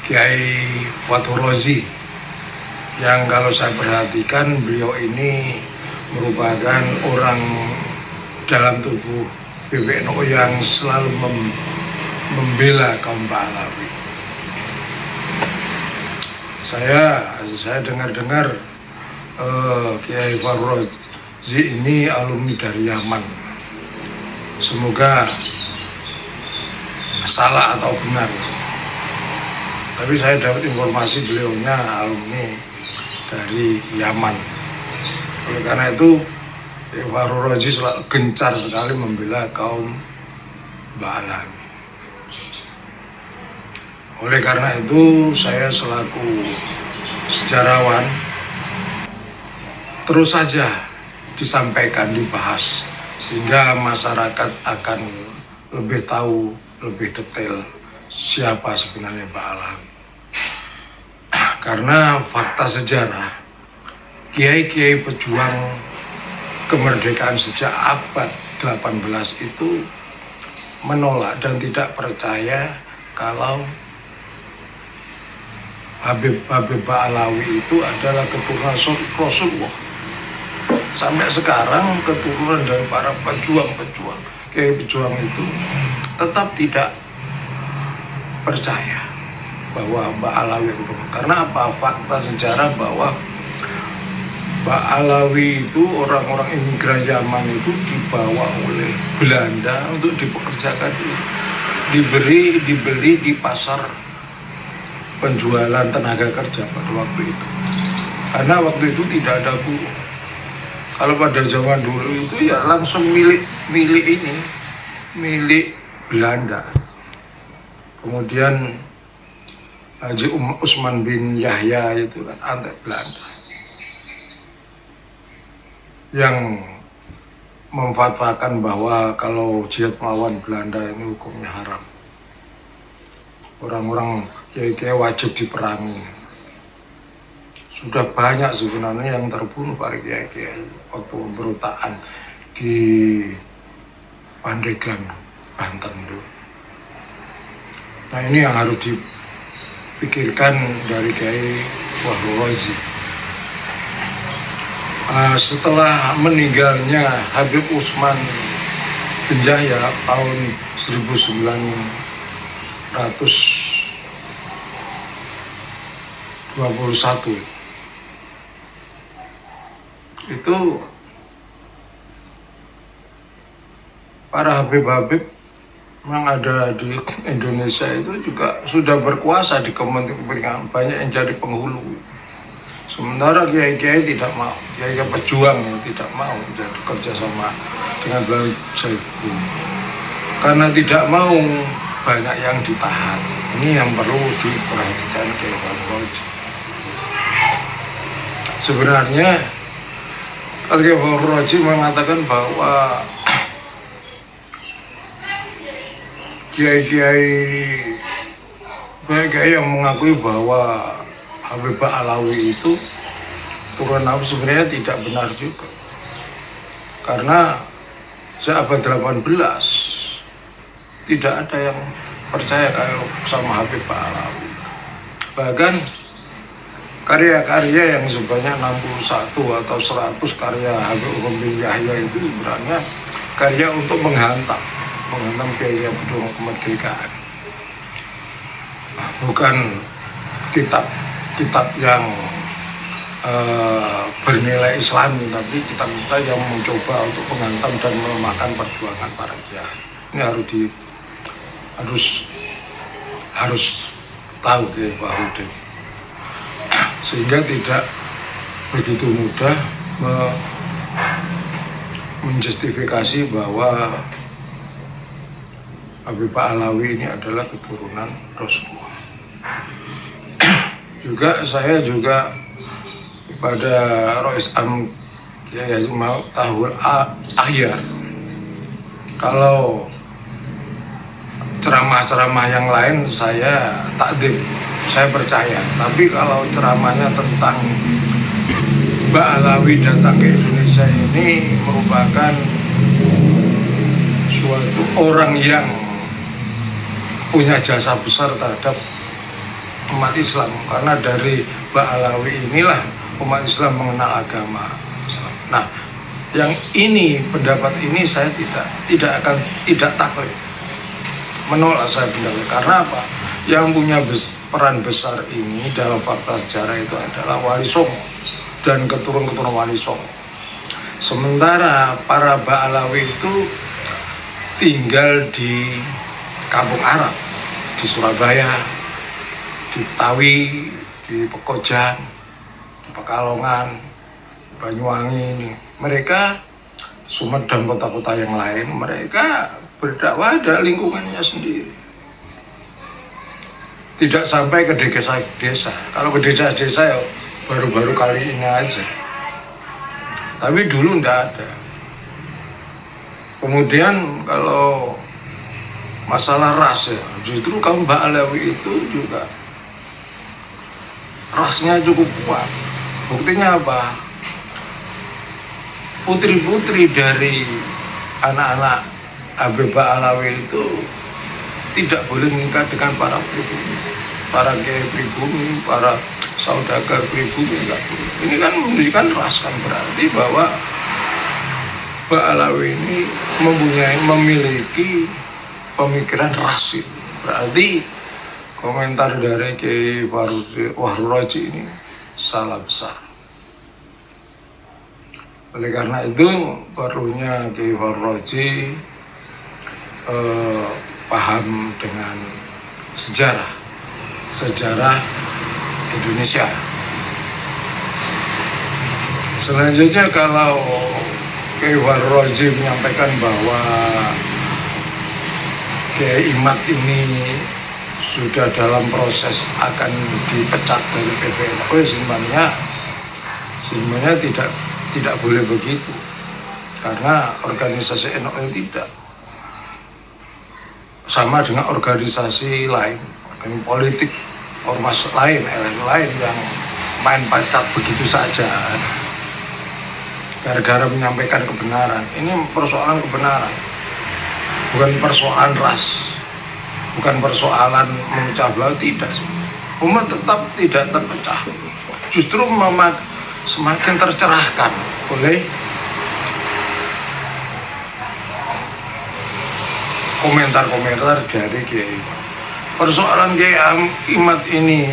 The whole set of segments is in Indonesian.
Kiai Fathur Razi, yang kalau saya perhatikan beliau ini merupakan orang dalam tubuh PBNU yang selalu membela kaum Pahlawi. Saya dengar-dengar Kiai Fathur Razi ini alumni dari Yaman. Semoga salah atau benar. Tapi saya dapat informasi beliaunya alumni dari Yaman. Oleh karena itu, Fathur Razi selalu gencar sekali membela kaum Pahlawi. Oleh karena itu, saya selaku sejarawan terus saja disampaikan, dibahas, sehingga masyarakat akan lebih tahu, lebih detail siapa sebenarnya Pahlawi. Karena fakta sejarah, kiai-kiai pejuang kemerdekaan sejak abad 18 itu menolak dan tidak percaya kalau Habib Pahlawi itu adalah keturunan Rasulullah. Sampai sekarang keturunan dari para pejuang-pejuang, kiai pejuang itu tetap tidak percaya bahwa Pahlawi itu. Karena apa? Fakta sejarah bahwa Pahlawi itu orang-orang imigran Yaman itu dibawa oleh Belanda untuk dipekerjakan, dibeli di pasar penjualan tenaga kerja pada waktu itu. Karena waktu itu tidak ada buruh. Kalau pada zaman dulu itu ya langsung milik Belanda. Kemudian Haji Usman bin Yahya itu kan antek Belanda yang memfatwakan bahwa kalau jihad melawan Belanda ini hukumnya haram. Orang-orang kiai-kiai wajib diperangi. Sudah banyak sebenarnya yang terbunuh para kiai-kiai waktu pemberontakan di Pandeglang, Banten itu. Nah, ini yang harus dipikirkan dari Kiai Fathur Razi. Setelah meninggalnya Habib Usman bin Yahya tahun 1921 itu para Habib-Habib yang ada di Indonesia itu juga sudah berkuasa di kementerian, banyak yang jadi penghulu. Sementara kiai-kiai tidak mau, kiai pejuang yang tidak mau jadi kerjasama dengan Belanda itu, karena tidak mau banyak yang ditahan. Ini yang perlu diperhatikan Kiai Fathur Razi. Sebenarnya Kiai Fathur Razi mengatakan bahwa kiai-kiai yang mengakui bahwa Habib Pahlawi itu turun Nabi sebenarnya tidak benar juga. Karena sejak abad 18 tidak ada yang percaya kalau sama Habib Pahlawi. Bahkan karya-karya yang sebanyak 61 atau 100 karya Habib Usman bin Yahya itu sebenarnya karya untuk menghantam kiai pejuang kemerdekaan. Bukan kitab yang bernilai Islami, tapi kitab-kitab yang mencoba untuk menghantam dan melemahkan perjuangan para kiai. Ini harus tahu Kiai Bahudin, sehingga tidak begitu mudah menjustifikasi bahwa Habib Pahlawi ini adalah keturunan Rasulullah. Saya juga pada Rois Am Kiai Tahul Ahyar, kalau ceramah-ceramah yang lain saya takdim, saya percaya. Tapi kalau ceramahnya tentang Pahlawi datang ke Indonesia ini merupakan suatu orang yang punya jasa besar terhadap umat Islam, karena dari Ba'alawi inilah umat Islam mengenal agama Islam. Nah, yang ini, pendapat ini saya tidak taklid, menolak saya pendapat. Karena apa? Yang punya peran besar ini dalam fakta sejarah itu adalah Wali Songo dan keturunan Wali Songo. Sementara para Ba'alawi itu tinggal di kampung Arab, di Surabaya, di Betawi, di Pekojan, di Pekalongan, di Banyuwangi. Mereka Sumet dan kota-kota yang lain, mereka berdakwah ada lingkungannya sendiri. Tidak sampai ke desa-desa. Kalau ke desa-desa ya baru-baru kali ini aja. Tapi dulu enggak ada. Kemudian kalau masalah ras ya, justru kaum Ba'alawi itu juga rasnya cukup kuat. Buktinya apa? Putri-putri dari anak-anak Habib Ba'alawi itu tidak boleh menikah dengan para pribumi, para kiai pribumi, para saudagar pribumi, enggak boleh. Ini kan menunjukkan ras, kan berarti bahwa Ba'alawi ini memiliki pemikiran ras itu. Berarti komentar dari Kiai Wahru Roji ini salah besar. Oleh karena itu perlunya Kiai Wahru Roji paham dengan sejarah Indonesia. Selanjutnya kalau Kiai Wahru Roji menyampaikan bahwa Kiai Imad ini sudah dalam proses akan dipecat dari PBNU, sebenarnya tidak boleh begitu, karena organisasi NU tidak sama dengan organisasi lain, politik ormas lain, lain yang main pecat begitu saja gara-gara menyampaikan kebenaran. Ini persoalan kebenaran, bukan persoalan ras, bukan persoalan memecah belah, tidak. Umat tetap tidak terpecah, justru semakin tercerahkan oleh komentar-komentar dari Kiai. Persoalan Kiai Imad ini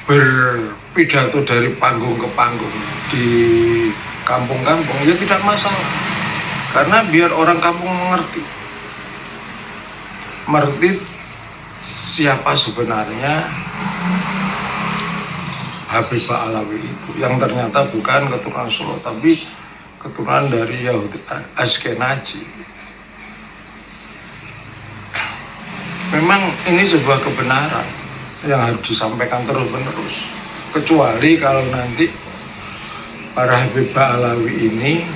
berpidato dari panggung ke panggung di kampung-kampung ya tidak masalah, karena biar orang kampung mengerti siapa sebenarnya Habib Ba'alawi itu, yang ternyata bukan keturunan Solo tapi keturunan dari Yahudi Ashkenazi. Memang ini sebuah kebenaran yang harus disampaikan terus-menerus, kecuali kalau nanti para Habib Ba'alawi ini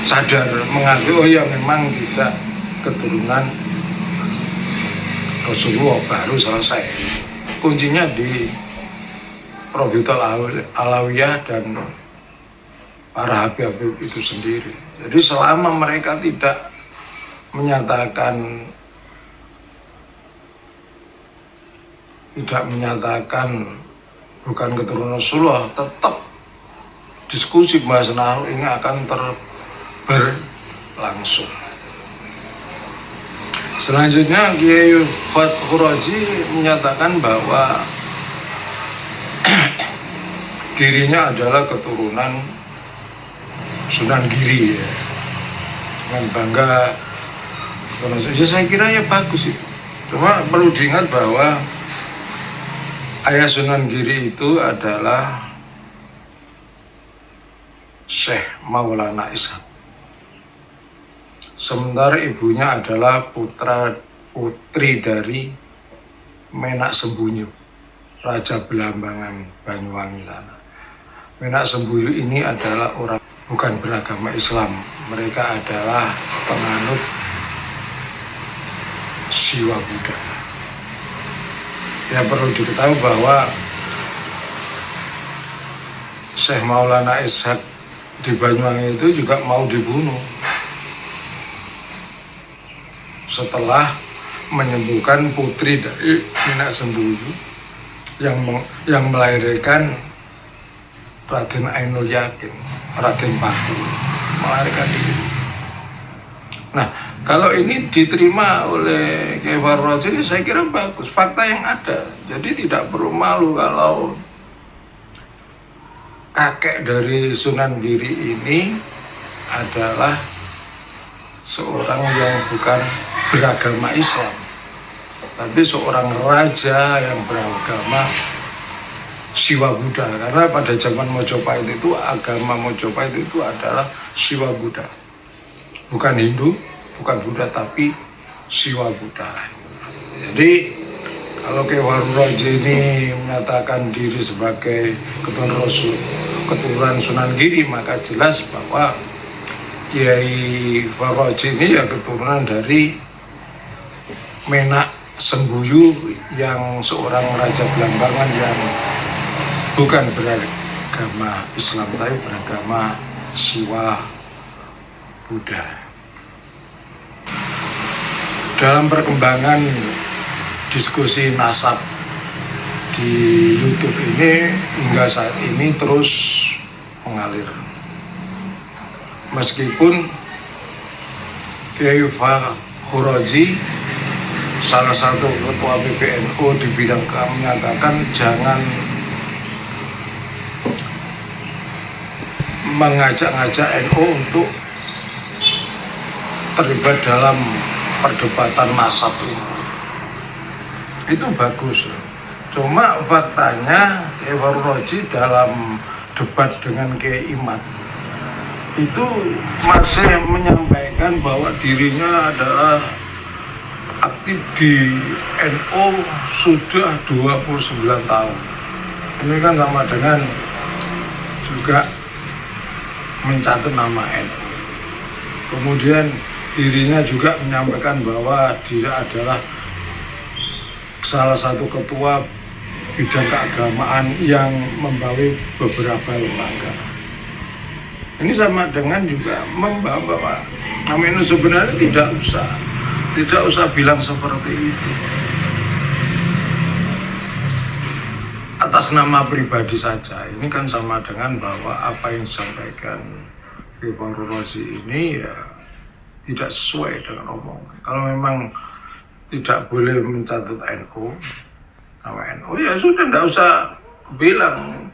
sadar mengakui, oh ya memang tidak keturunan Rasulullah, baru selesai. Kuncinya di Robitul Alawiyah dan para Habib-Habib itu sendiri. Jadi selama mereka tidak menyatakan bukan keturunan Rasulullah, tetap diskusi bahas nahu ini akan berlangsung. Selanjutnya Kiai Wahru Roji menyatakan bahwa dirinya adalah keturunan Sunan Giri, ya, dengan bangga. Ya, saya kira ya bagus itu. Cuma perlu diingat bahwa ayah Sunan Giri itu adalah Syekh Maulana Ishak. Sementara ibunya adalah putri dari Menak Sembunyu, Raja Belambangan Banyuwangi sana. Menak Sembunyu ini adalah orang bukan beragama Islam, mereka adalah penganut Siwa Buddha. Ya, perlu diketahui bahwa Syekh Maulana Ishak di Banyuwangi itu juga mau dibunuh setelah menyembuhkan putri dari Minak Sembuyu yang melahirkan Raden Ainul Yakin, Raden Paku, melahirkan diri. Nah, kalau ini diterima oleh Kiai Fahru Raji, saya kira bagus, fakta yang ada. Jadi tidak perlu malu kalau kakek dari Sunan Giri ini adalah seorang yang bukan beragama Islam, tapi seorang raja yang beragama Siwa Buddha. Karena pada zaman Mojopahit itu agama Mojopahit itu adalah Siwa Buddha, bukan Hindu, bukan Buddha, tapi Siwa Buddha. Jadi kalau Kiai Fahru Raji ini menyatakan diri sebagai keturunan Sunan Giri, maka jelas bahwa Kiai Fahru Raji ini ya keturunan dari Menak Sembuyu yang seorang raja Belambangan yang bukan beragama Islam tapi beragama Siwa Buddha. Dalam perkembangan diskusi nasab di YouTube ini hingga saat ini terus mengalir. Meskipun Kiai Fahru Raji, salah satu ketua PBNU di bidang keamanan, menyatakan jangan mengajak-ngajak NU untuk terlibat dalam perdebatan nasab ini. Itu bagus. Cuma faktanya Kiai Fahru Raji dalam debat dengan Kiai Imad itu masih menyampaikan bahwa dirinya adalah aktif di NU sudah 29 tahun. Ini kan sama dengan juga mencatat nama NU. Kemudian dirinya juga menyampaikan bahwa dia adalah salah satu ketua bidang keagamaan yang membawa beberapa lembaga. Ini sama dengan juga membawa nama NU. Sebenarnya tidak usah bilang seperti itu. Atas nama pribadi saja, ini kan sama dengan bahwa apa yang disampaikan Kiai Fahru Raji ini ya tidak sesuai dengan omongan. Kalau memang tidak boleh mencatat NU, nama NU, ya sudah, tidak usah bilang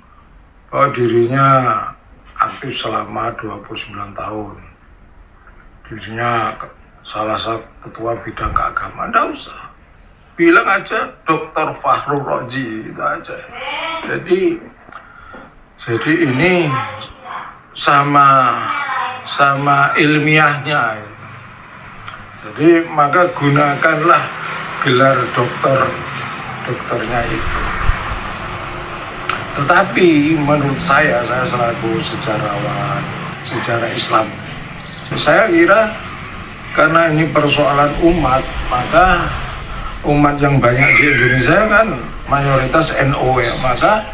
bahwa dirinya aktif selama 29 tahun. Dirinya salah satu ketua bidang keagamaan, tidak usah. Bilang aja Dr. Fahru Raji, itu aja. Jadi ini sama ilmiahnya. Jadi maka gunakanlah gelar dokternya itu. Tetapi menurut saya selaku sejarawan, sejarah Islam, saya kira karena ini persoalan umat, maka umat yang banyak di Indonesia kan mayoritas NU ya, maka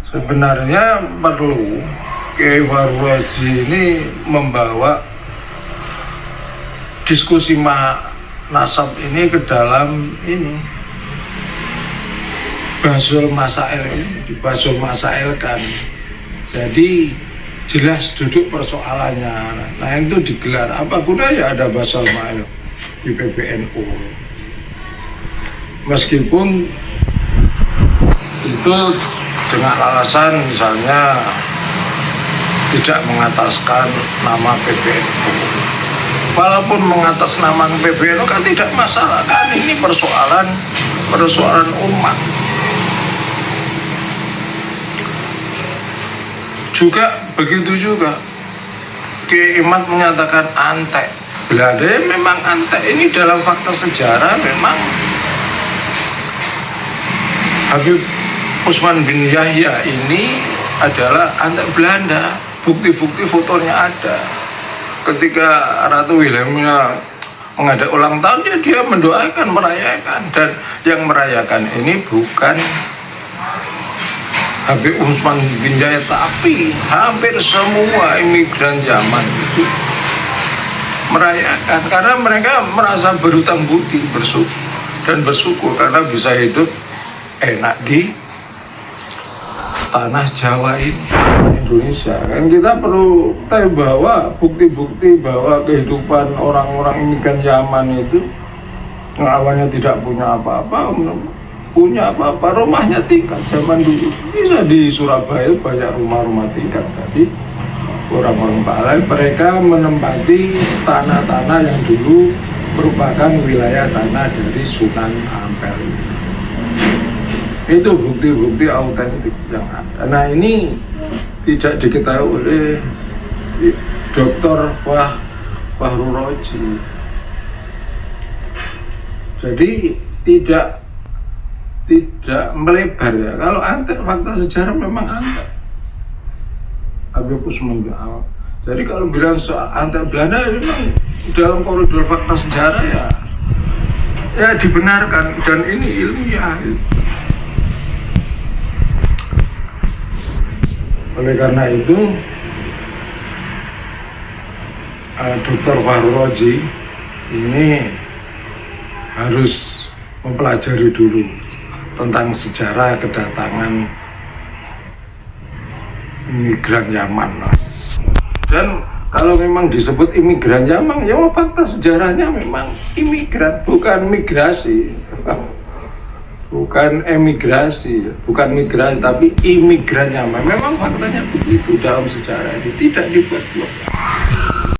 sebenarnya perlu Kiai Fahru Raji ini membawa diskusi nasab ini ke dalam ini Basul Masail ini, Basul Masail kan. Jadi jelas duduk persoalannya. Nah itu digelar. Apa gunanya ada Basul Masail di PBNU? Meskipun itu dengan alasan misalnya tidak mengataskan nama PBNU. Walaupun mengatasnamakan PBNU kan tidak masalah, kan ini persoalan umat. Juga begitu juga Kiai Imad menyatakan antek. Belanda memang antek, ini dalam fakta sejarah memang Habib Usman bin Yahya ini adalah antek Belanda. Bukti-bukti fotonya ada. Ketika Ratu Wilhelmina mengadakan ulang tahun, dia mendoakan, merayakan, dan yang merayakan ini bukan Habib Usman bin Yahya, tapi hampir semua imigran zaman itu merayakan karena mereka merasa berhutang budi dan bersyukur karena bisa hidup enak di tanah Jawa ini, Indonesia. Kan kita perlu tahu bahwa bukti-bukti bahwa kehidupan orang-orang imigran Yaman itu yang awalnya tidak punya apa-apa, punya apa-apa, rumahnya tingkat. Zaman dulu bisa di Surabaya banyak rumah-rumah tingkat. Jadi orang-orang Palai mereka menempati tanah-tanah yang dulu merupakan wilayah tanah dari Sunan Ampel. Itu bukti-bukti autentik yang ada. Nah ini tidak diketahui oleh Dr. Fahru Roji. Jadi tidak melebar ya. Kalau antek fakta sejarah memang antek. Habib Usman bin Awad. Jadi kalau bilang soal antek Belanda memang dalam koridor fakta sejarah ya dibenarkan dan ini ilmiah. Oleh karena itu Dr. Fahru Roji ini harus mempelajari dulu tentang sejarah kedatangan imigran Yaman. Dan kalau memang disebut imigran Yaman, ya fakta sejarahnya memang imigran, bukan migrasi. Bukan emigrasi, bukan migrasi, tapi imigran Yaman. Memang faktanya begitu dalam sejarah ini, tidak dibuat-buat.